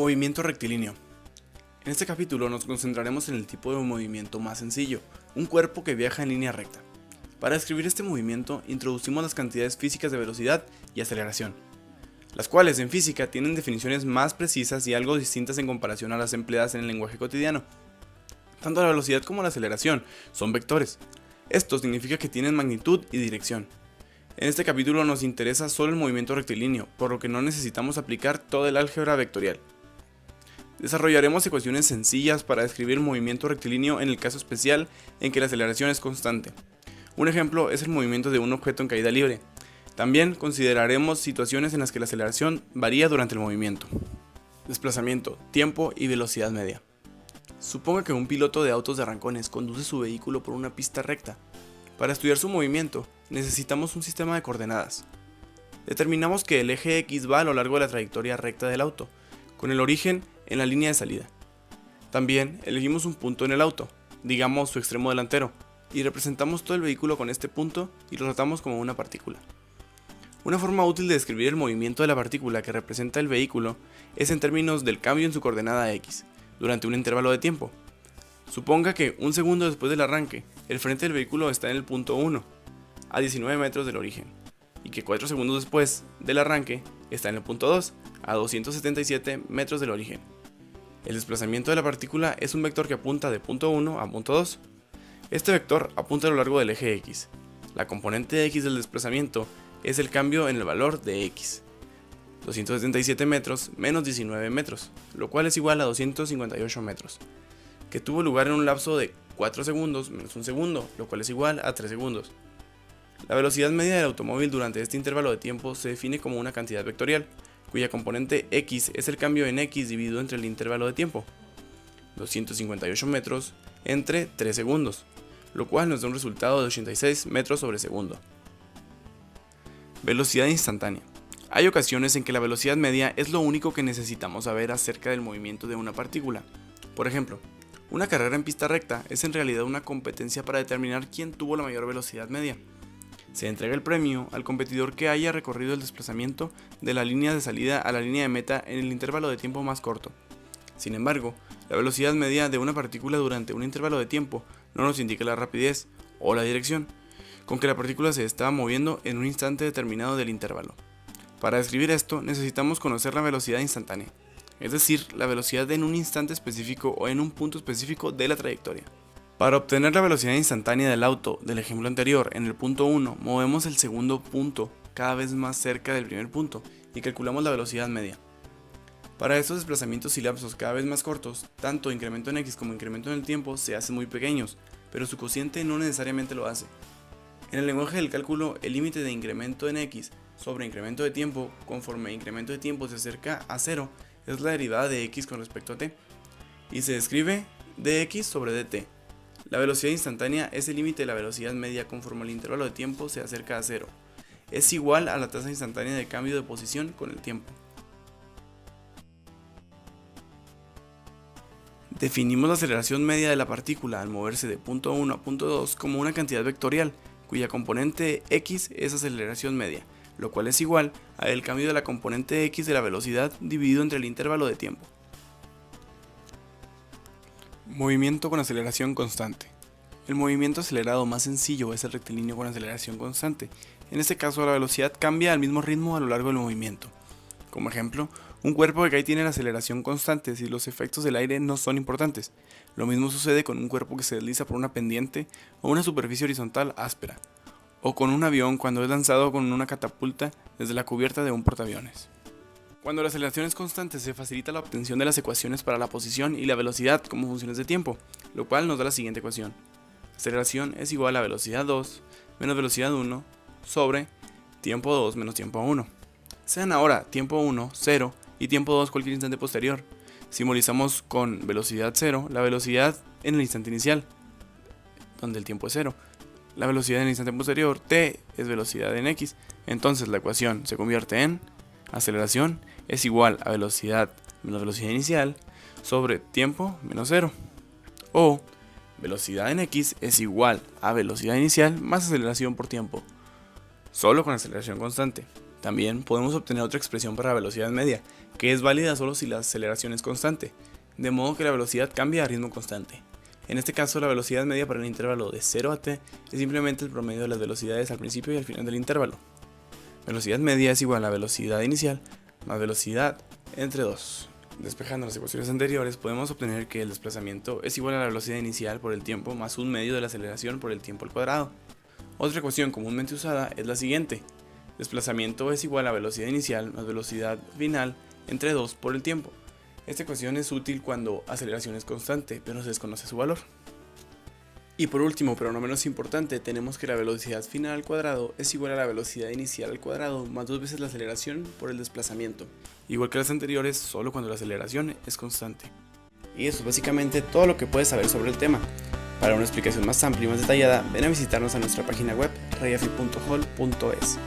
Movimiento rectilíneo. En este capítulo nos concentraremos en el tipo de movimiento más sencillo, un cuerpo que viaja en línea recta. Para describir este movimiento introducimos las cantidades físicas de velocidad y aceleración, las cuales en física tienen definiciones más precisas y algo distintas en comparación a las empleadas en el lenguaje cotidiano. Tanto la velocidad como la aceleración son vectores. Esto significa que tienen magnitud y dirección. En este capítulo nos interesa solo el movimiento rectilíneo, por lo que no necesitamos aplicar todo el álgebra vectorial. Desarrollaremos ecuaciones sencillas para describir el movimiento rectilíneo en el caso especial en que la aceleración es constante. Un ejemplo es el movimiento de un objeto en caída libre. También consideraremos situaciones en las que la aceleración varía durante el movimiento. Desplazamiento, tiempo y velocidad media. Suponga que un piloto de autos de arrancones conduce su vehículo por una pista recta. Para estudiar su movimiento, necesitamos un sistema de coordenadas. Determinamos que el eje X va a lo largo de la trayectoria recta del auto, con el origen en la línea de salida. También elegimos un punto en el auto, digamos su extremo delantero, y representamos todo el vehículo con este punto y lo tratamos como una partícula. Una forma útil de describir el movimiento de la partícula que representa el vehículo es en términos del cambio en su coordenada X, durante un intervalo de tiempo. Suponga que un segundo después del arranque, el frente del vehículo está en el punto 1, a 19 metros del origen, y que 4 segundos después del arranque está en el punto 2, a 277 metros del origen. El desplazamiento de la partícula es un vector que apunta de punto 1 a punto 2. Este vector apunta a lo largo del eje X. La componente X del desplazamiento es el cambio en el valor de X. 277 metros menos 19 metros, lo cual es igual a 258 metros, que tuvo lugar en un lapso de 4 segundos menos 1 segundo, lo cual es igual a 3 segundos. La velocidad media del automóvil durante este intervalo de tiempo se define como una cantidad vectorial, cuya componente X es el cambio en X dividido entre el intervalo de tiempo, 258 metros entre 3 segundos, lo cual nos da un resultado de 86 metros sobre segundo. Velocidad instantánea. Hay ocasiones en que la velocidad media es lo único que necesitamos saber acerca del movimiento de una partícula. Por ejemplo, una carrera en pista recta es en realidad una competencia para determinar quién tuvo la mayor velocidad media. Se entrega el premio al competidor que haya recorrido el desplazamiento de la línea de salida a la línea de meta en el intervalo de tiempo más corto. Sin embargo, la velocidad media de una partícula durante un intervalo de tiempo no nos indica la rapidez o la dirección con que la partícula se estaba moviendo en un instante determinado del intervalo. Para describir esto, necesitamos conocer la velocidad instantánea, es decir, la velocidad en un instante específico o en un punto específico de la trayectoria. Para obtener la velocidad instantánea del auto del ejemplo anterior, en el punto 1, movemos el segundo punto cada vez más cerca del primer punto y calculamos la velocidad media. Para estos desplazamientos y lapsos cada vez más cortos, tanto incremento en X como incremento en el tiempo se hacen muy pequeños, pero su cociente no necesariamente lo hace. En el lenguaje del cálculo, el límite de incremento en X sobre incremento de tiempo, conforme incremento de tiempo se acerca a 0, es la derivada de X con respecto a t, y se describe dx sobre dt. La velocidad instantánea es el límite de la velocidad media conforme el intervalo de tiempo se acerca a 0. Es igual a la tasa instantánea de cambio de posición con el tiempo. Definimos la aceleración media de la partícula al moverse de punto 1 a punto 2 como una cantidad vectorial, cuya componente x es aceleración media, lo cual es igual a el cambio de la componente x de la velocidad dividido entre el intervalo de tiempo. Movimiento con aceleración constante. El movimiento acelerado más sencillo es el rectilíneo con aceleración constante. En este caso, la velocidad cambia al mismo ritmo a lo largo del movimiento. Como ejemplo, un cuerpo que cae tiene la aceleración constante si los efectos del aire no son importantes. Lo mismo sucede con un cuerpo que se desliza por una pendiente o una superficie horizontal áspera, o con un avión cuando es lanzado con una catapulta desde la cubierta de un portaaviones. Cuando la aceleración es constante, se facilita la obtención de las ecuaciones para la posición y la velocidad como funciones de tiempo, lo cual nos da la siguiente ecuación. Aceleración es igual a velocidad 2 menos velocidad 1 sobre tiempo 2 menos tiempo 1. Sean ahora tiempo 1, 0 y tiempo 2 cualquier instante posterior. Simbolizamos con velocidad 0 la velocidad en el instante inicial, donde el tiempo es 0. La velocidad en el instante posterior, t, es velocidad en x. Entonces la ecuación se convierte en aceleración es igual a velocidad menos velocidad inicial sobre tiempo menos 0. O velocidad en x es igual a velocidad inicial más aceleración por tiempo, solo con aceleración constante. También podemos obtener otra expresión para la velocidad media, que es válida solo si la aceleración es constante, de modo que la velocidad cambia a ritmo constante. En este caso, la velocidad media para el intervalo de 0 a t es simplemente el promedio de las velocidades al principio y al final del intervalo. Velocidad media es igual a velocidad inicial más velocidad entre 2. Despejando las ecuaciones anteriores, podemos obtener que el desplazamiento es igual a la velocidad inicial por el tiempo más un medio de la aceleración por el tiempo al cuadrado. Otra ecuación comúnmente usada es la siguiente. Desplazamiento es igual a velocidad inicial más velocidad final entre 2 por el tiempo. Esta ecuación es útil cuando aceleración es constante, pero se desconoce su valor. Y por último, pero no menos importante, tenemos que la velocidad final al cuadrado es igual a la velocidad inicial al cuadrado más 2 veces la aceleración por el desplazamiento. Igual que las anteriores, solo cuando la aceleración es constante. Y eso es básicamente todo lo que puedes saber sobre el tema. Para una explicación más amplia y más detallada, ven a visitarnos a nuestra página web reyafi.hol.es.